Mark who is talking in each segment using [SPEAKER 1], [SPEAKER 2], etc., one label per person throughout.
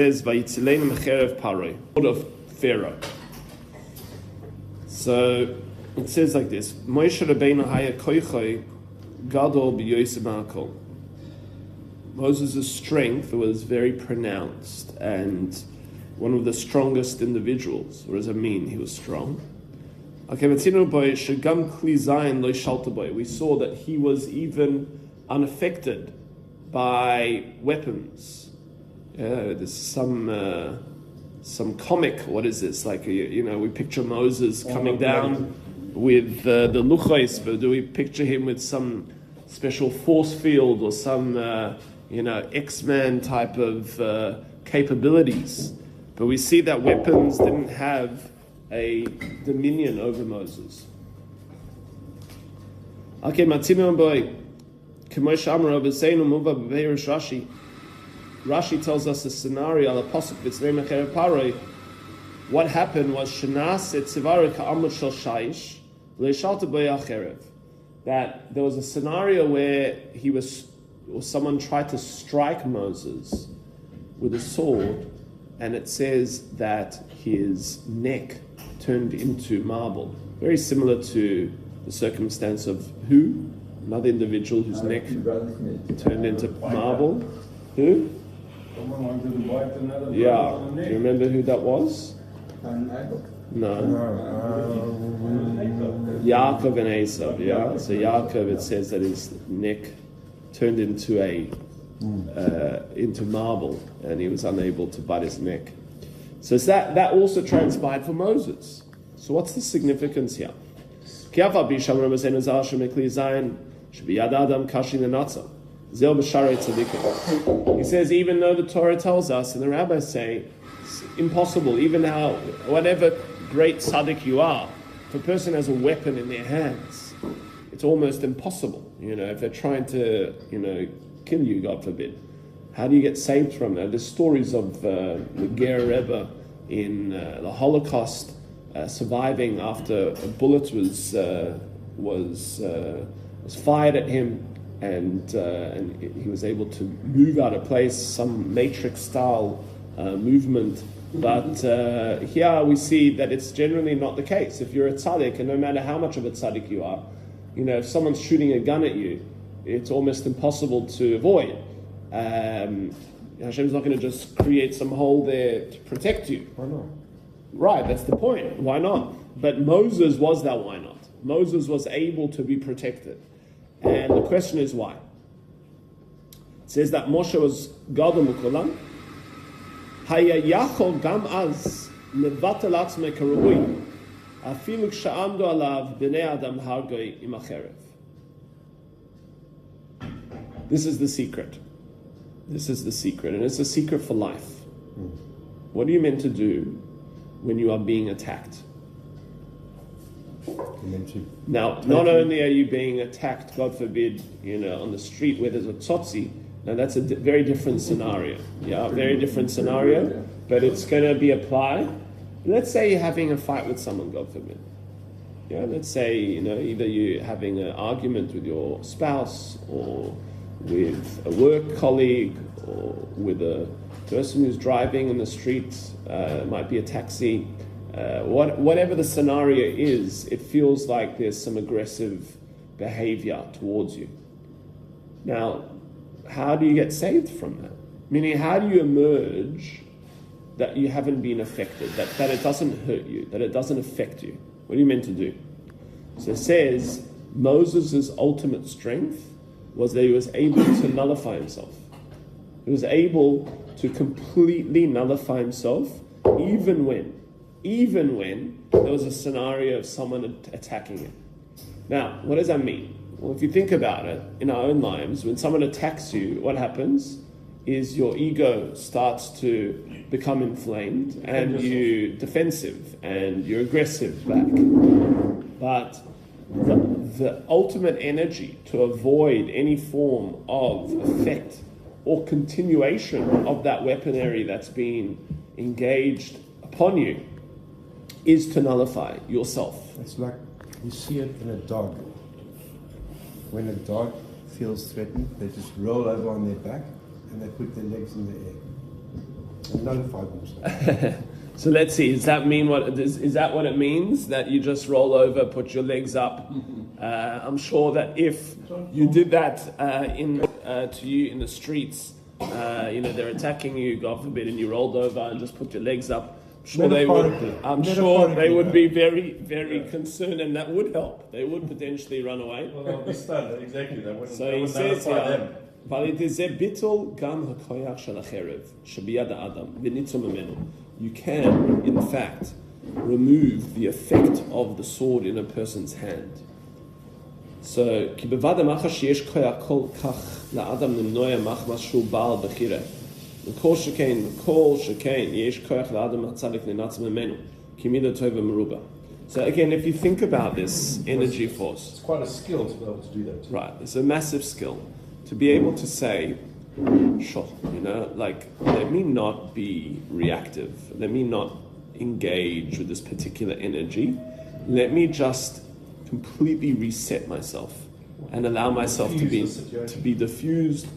[SPEAKER 1] says, "Vayitzileinu mecherev Paroi," Lord of Pharaoh. So it says like this: Moshe Rabbeinu haya koichoi gadol b'yosem ha'kol. Moses' strength was very pronounced and one of the strongest individuals. What does it mean? He was strong. We saw that he was even unaffected by weapons. There's some comic. What is this? Like we picture Moses coming down with the luchos, but do we picture him with some special force field or some X-Men type of capabilities? But we see that weapons didn't have a dominion over Moses. Okay, Rashi tells us a scenario. What happened was that there was a scenario where someone tried to strike Moses with a sword, and it says that his neck turned into marble. Very similar to the circumstance of who? Another individual whose neck turned into marble. Who?
[SPEAKER 2] Someone wanted to bite another.
[SPEAKER 1] Yeah. Do you remember who that was? No. Yaakov and Esav. Yeah. So Yaakov, it says that his neck turned into into marble, and he was unable to bite his neck. So that also transpired for Moses. So what's the significance here? He says, even though the Torah tells us, and the rabbis say, it's impossible, even whatever great tzaddik you are, if a person has a weapon in their hands, it's almost impossible. If they're trying to, kill you, God forbid. How do you get saved from that? There's stories of the Ger Rebbe in the Holocaust surviving after a bullet was fired at him, and he was able to move out of place, some Matrix style movement. But here we see that it's generally not the case. If you're a tzaddik, and no matter how much of a tzaddik you are, if someone's shooting a gun at you, it's almost impossible to avoid. Hashem's not going to just create some hole there to protect you.
[SPEAKER 2] Why not?
[SPEAKER 1] Right, that's the point. Why not? But Moses was that why not. Moses was able to be protected. And the question is why. It says that Moshe was Gadol Mukolam. Haya yachol gam az levatel atzmei karui afilu k'sha'amdu alav b'nei adam hargoi im acherev. This is the secret. This is the secret, and it's a secret for life. What are you meant to do when you are being attacked? Now, not only are you being attacked, God forbid, on the street where there's a tzotzi. Now that's a very different scenario. Yeah, very different scenario, but it's going to be applied. Let's say you're having a fight with someone, God forbid. Yeah, let's say, either you're having an argument with your spouse, or with a work colleague, or with a person who's driving in the street. It might be a taxi. Whatever the scenario is, it feels like there's some aggressive behavior towards you. Now, how do you get saved from that? Meaning, how do you emerge that you haven't been affected, that it doesn't hurt you, that it doesn't affect you? What are you meant to do? So it says, Moses' ultimate strength was that he was able to nullify himself. He was able to completely nullify himself, even when there was a scenario of someone attacking him. Now, what does that mean? Well, if you think about it, in our own lives, when someone attacks you, what happens is your ego starts to become inflamed, and you're defensive, and you're aggressive back. But the ultimate energy to avoid any form of effect or continuation of that weaponry that's been engaged upon you is to nullify yourself.
[SPEAKER 2] It's like you see it in a dog. When a dog feels threatened, they just roll over on their back and they put their legs in the air. Nullify themselves.
[SPEAKER 1] So let's see. Does that mean is that what it means? That you just roll over, put your legs up? I'm sure that if you did that to you in the streets, they're attacking you, God forbid, and you rolled over and just put your legs up. I'm sure they would be very, very concerned, and that would help. They would potentially run away.
[SPEAKER 3] Well, they'll be stunned. Exactly.
[SPEAKER 1] So he says here, you can, in fact, remove the effect of the sword in a person's hand. So, so again, if you think about this energy force,
[SPEAKER 3] it's quite a skill to be able to do that.
[SPEAKER 1] Right, it's a massive skill to be able to say, sure, let me not be reactive, let me not engage with this particular energy, let me just completely reset myself and allow myself to be diffused,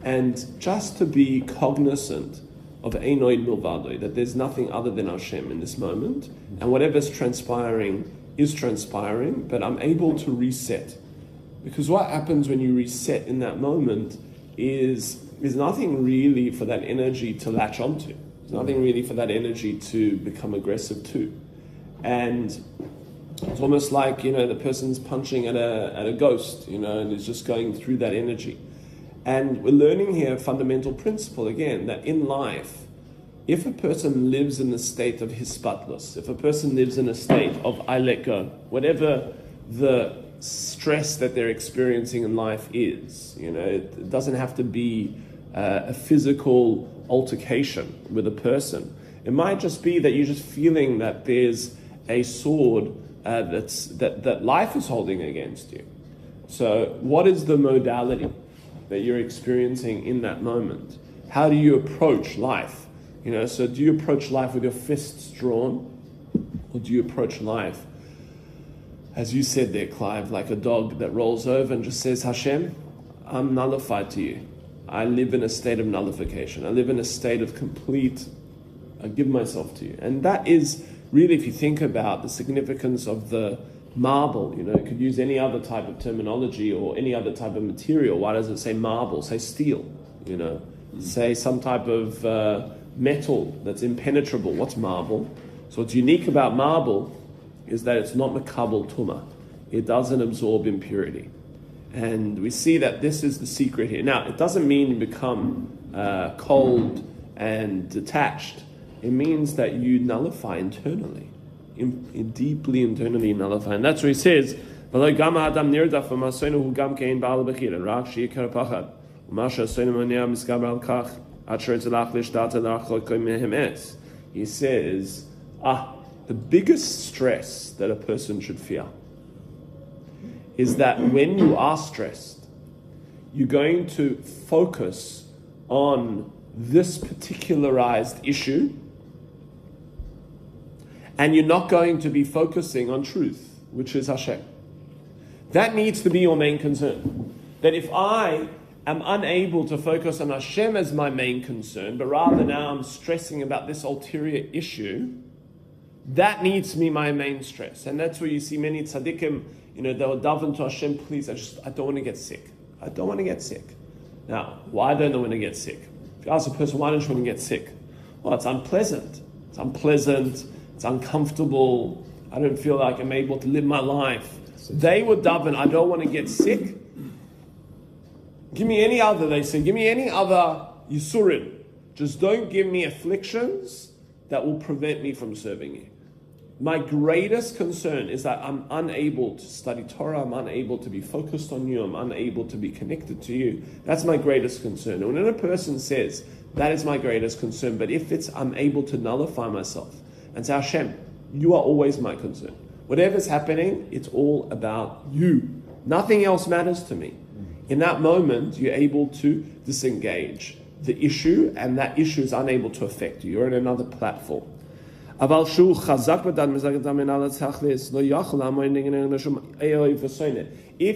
[SPEAKER 1] and just to be cognizant of Einoid Milvadoi, that there's nothing other than Hashem in this moment, and whatever's transpiring is transpiring, but I'm able to reset. Because what happens when you reset in that moment is nothing really for that energy to latch onto. There's nothing really for that energy to become aggressive to. And it's almost like, the person's punching at a ghost, and is just going through that energy. And we're learning here a fundamental principle again, that in life, if a person lives in a state of hispatlus, if a person lives in a state of I let go, whatever the stress that they're experiencing in life is, it doesn't have to be a physical altercation with a person. It might just be that you're just feeling that there's a sword that life is holding against you. So what is the modality that you're experiencing in that moment? How do you approach life? So do you approach life with your fists drawn, or do you approach life, as you said there, Clive, like a dog that rolls over and just says, Hashem, I'm nullified to you. I live in a state of nullification. I live in a state of complete, I give myself to you. And that is really, if you think about the significance of the marble, it could use any other type of terminology or any other type of material. Why does it say marble? Say steel, say some type of metal that's impenetrable. What's marble? So what's unique about marble is that it's not makabel tuma. It doesn't absorb impurity. And we see that this is the secret here. Now, it doesn't mean you become cold and detached. It means that you nullify internally. Deeply internally nullify. And that's what he says, he says, the biggest stress that a person should feel is that when you are stressed, you're going to focus on this particularized issue, and you're not going to be focusing on truth, which is Hashem. That needs to be your main concern. That if I am unable to focus on Hashem as my main concern, but rather now I'm stressing about this ulterior issue, that needs to be my main stress. And that's where you see many tzaddikim, they'll daven to Hashem, please, I don't want to get sick. I don't want to get sick. Now, why don't I want to get sick? If you ask a person, why don't you want to get sick? Well, it's unpleasant. It's uncomfortable. I don't feel like I'm able to live my life. They would daven, I don't want to get sick. Give me any other yisurim. Just don't give me afflictions that will prevent me from serving you. My greatest concern is that I'm unable to study Torah, I'm unable to be focused on you, I'm unable to be connected to you. That's my greatest concern. And when a person says, that is my greatest concern, but if I'm able to nullify myself and say, Hashem, you are always my concern. Whatever's happening, it's all about you. Nothing else matters to me. In that moment, you're able to disengage the issue, and that issue is unable to affect you. You're on another platform. If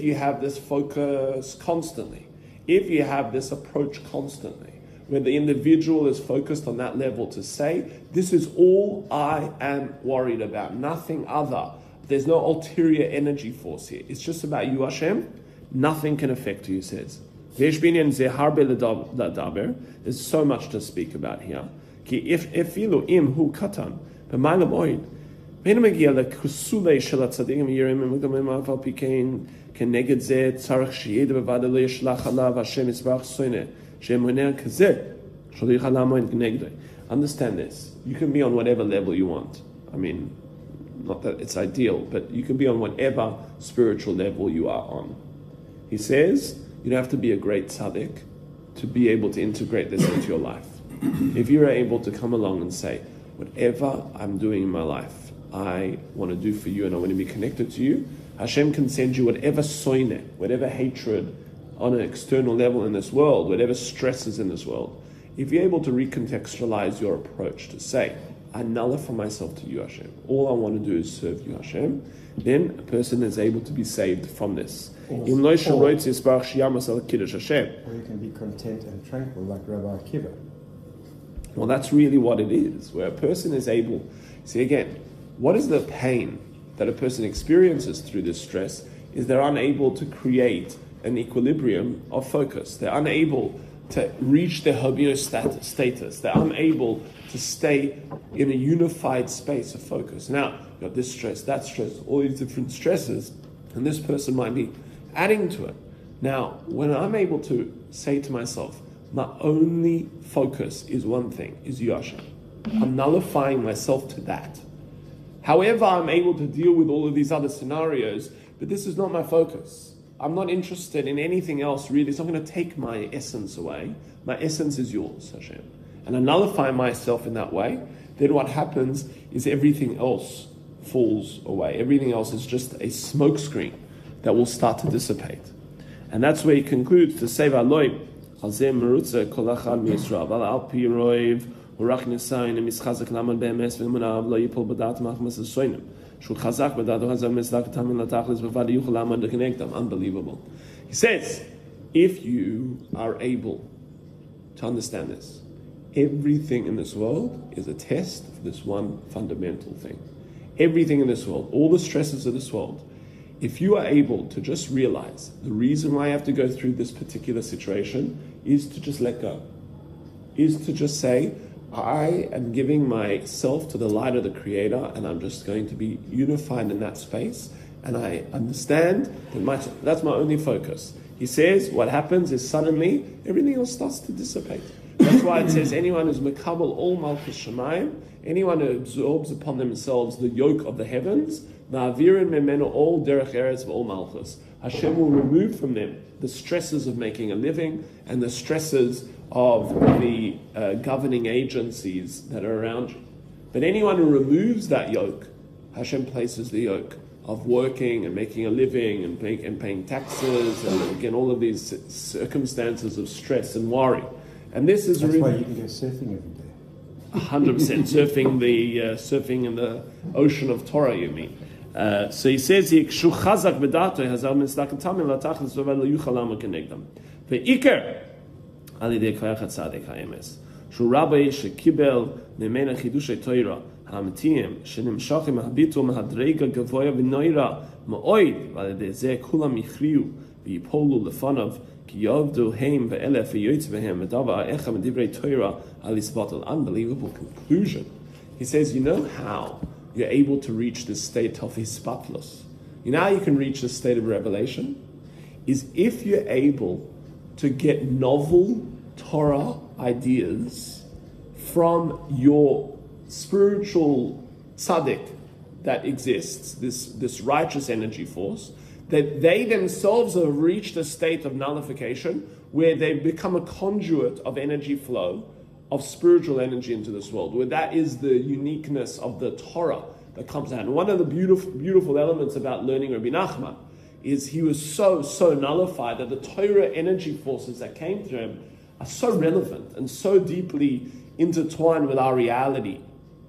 [SPEAKER 1] you have this focus constantly, if you have this approach constantly, where the individual is focused on that level to say, this is all I am worried about, nothing other. There's no ulterior energy force here. It's just about you, Hashem. Nothing can affect you, he says. There's so much to speak about here. If im hu katan, b'maylam oid, בין המגיע לכסולי של הצדיקים היראים ומקדמים אף על פי כן כנגד זה צריך שידע בוודאי לא ישלח עליו השם יסברך שונא שמונע כזה שלא יוכל לעמוד כנגדו. Understand this. You can be on whatever level you want. I mean, not that it's ideal, but you can be on whatever spiritual level you are on. He says you don't have to be a great tzaddik to be able to integrate this into your life. If you're able to come along and say, whatever I'm doing in my life, I want to do for you and I want to be connected to you, Hashem can send you whatever soine, whatever hatred on an external level in this world, whatever stresses in this world. If you're able to recontextualize your approach to say, I nullify myself to you, Hashem, all I want to do is serve you, Hashem, then a person is able to be saved from this.
[SPEAKER 2] Or you can be content and tranquil like Rabbi Akiva.
[SPEAKER 1] Well, that's really what it is, where a person is able, see again, what is the pain that a person experiences through this stress is they're unable to create an equilibrium of focus. They're unable to reach their homeostasis. They're unable to stay in a unified space of focus. Now, you've got this stress, that stress, all these different stresses, and this person might be adding to it. Now, when I'm able to say to myself, my only focus is one thing, is Yasha. I'm nullifying myself to that. However, I'm able to deal with all of these other scenarios, but this is not my focus. I'm not interested in anything else, really. It's not going to take my essence away. My essence is yours, Hashem. And I nullify myself in that way, then what happens is everything else falls away. Everything else is just a smokescreen that will start to dissipate. And that's where he concludes to say, V'aloi, Chazem merutza kol achad miYisrael, V'al al pi roiv, ורק ניסיין המשחזק למד באמס ולמוניו לא ייפול בדעת מחמס הסוינים שהוא חזק בדעתו חזק מצדק תאמין לתכלס בוודאי יוכל לעמוד כנגדם. Unbelievable. He says, if you are able to understand this, everything in this world is a test of this one fundamental thing. Everything in this world, all the stresses of this world, if you are able to just realize the reason why I have to go through this particular situation is to just let go, is to just say, I am giving myself to the light of the Creator, and I'm just going to be unified in that space. And I understand that that's my only focus. He says what happens is suddenly everything else starts to dissipate. That's why it says anyone who's mekabel all malchus shemayim, anyone who absorbs upon themselves the yoke of the heavens, ma'avirin memenu all derech eretz v'ol malchus. Hashem will remove from them the stresses of making a living and the stresses of the governing agencies that are around you. But anyone who removes that yoke, Hashem places the yoke of working and making a living and paying taxes and again all of these circumstances of stress and worry. And this is
[SPEAKER 2] That's
[SPEAKER 1] really
[SPEAKER 2] why you can go surfing every day.
[SPEAKER 1] 100% surfing in the ocean of Torah, you mean. So he says here, "Kshu chazak b'dato hazal mitzdak tamim latachlis v'vel yuchal lama kenegdam." Ve'ikar al yidei koyach hatzadik ha'emes. Shu rabbi shekibbel memena chidushay Torah ha'amitiyim shenimshachim habitu mahadrega gavoya v'noira ma'oid v'al yidei zeh kulam yichriu v'yipolu lefanav ki yavdu heim ve'elef v'yoytz v'hem v'dava ha'echa medivrei Torah al yisbatel. Unbelievable conclusion. He says, you know how you're able to reach this state of hispatlus? You know how you can reach this state of revelation? Is if you're able to get novel Torah ideas from your spiritual tzaddik that exists, this righteous energy force, that they themselves have reached a state of nullification where they become a conduit of energy flow, of spiritual energy into this world, where that is the uniqueness of the Torah that comes out. And one of the beautiful elements about learning Rabbi Nachman is he was so nullified that the Torah energy forces that came through him are so relevant and so deeply intertwined with our reality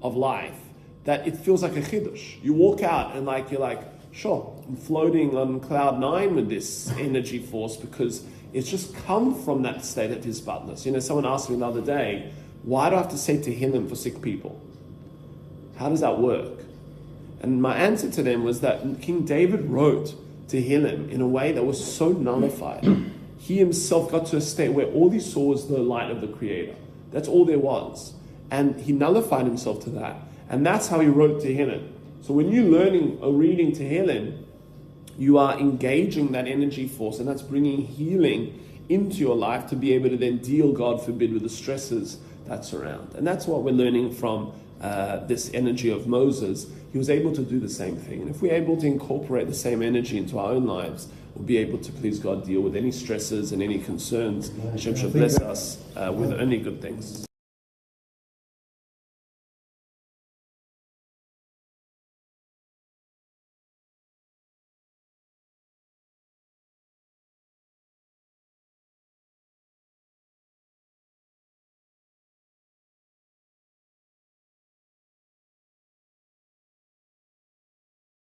[SPEAKER 1] of life that it feels like a chiddush. You walk out and you're like, sure, I'm floating on cloud 9 with this energy force because It's just come from that state of hisbatnus. You know, someone asked me the other day, why do I have to say Tehillim for sick people? How does that work? And my answer to them was that King David wrote Tehillim in a way that was so nullified. He himself got to a state where all he saw was the light of the Creator. That's all there was. And he nullified himself to that. And that's how he wrote Tehillim. So when you're learning or reading Tehillim, you are engaging that energy force, and that's bringing healing into your life to be able to then deal, God forbid, with the stresses that surround. And that's what we're learning from this energy of Moses. He was able to do the same thing. And if we're able to incorporate the same energy into our own lives, we'll be able to, please God, deal with any stresses and any concerns. Hashem should bless us with only good things.